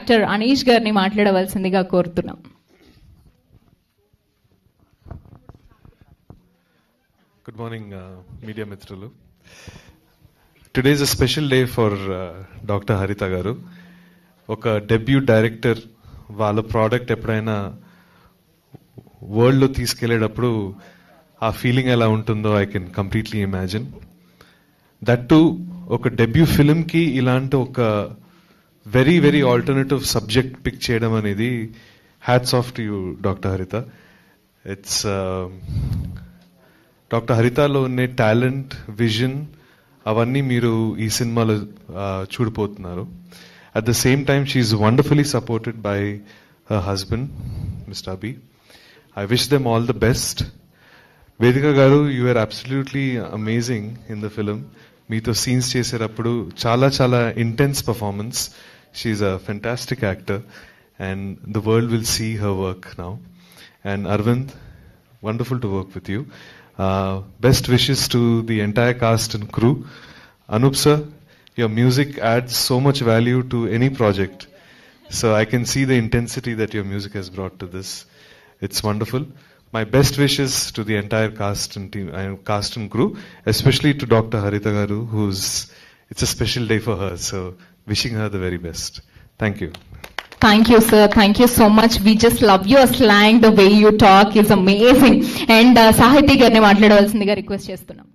Actor Anish గారిని మాట్లాడవలసిందిగా కోరుతున్నాం. Good morning, media mitrulu. Today is a special day for Dr. Haritha garu. Oka debut director వాళ్ళ product ఎప్పుడైనా వరల్డ్లో తీసుకెళ్ళేటప్పుడు ఆ ఫీలింగ్ ఎలా ఉంటుందో I can completely imagine. That to ఒక డెబ్యూ ఫిల్మ్కి ఇలాంటి ఒక very very alternative subject pick చేయడం అనేది hats off to you doctor Haritha. It's doctor హరితలో ఉండే టాలెంట్, విజన్ అవన్నీ మీరు ఈ సినిమాలో చూడిపోతున్నారు. At the same time, she is wonderfully supported by her husband, Mr. Abhi. I wish them all the best. Vedika garu, you are absolutely amazing in the film. Meeto scenes cheserappudu chala intense performance. She is a fantastic actor and the world will see her work now. And Arvind, wonderful to work with you. Best wishes to the entire cast and crew. Anup sir, your music adds so much value to any project. So I can see the intensity that your music has brought to this. It's wonderful. My best wishes to the entire cast and team, cast and crew, especially to Dr. Haritha garu, it's a special day for her. So wishing her the very best. Thank you. Thank you, sir. Thank you so much. We just love your slang. The way you talk is amazing. And Sahiti garni మాట్లాడవలసిందిగా request చేస్తున్నాం.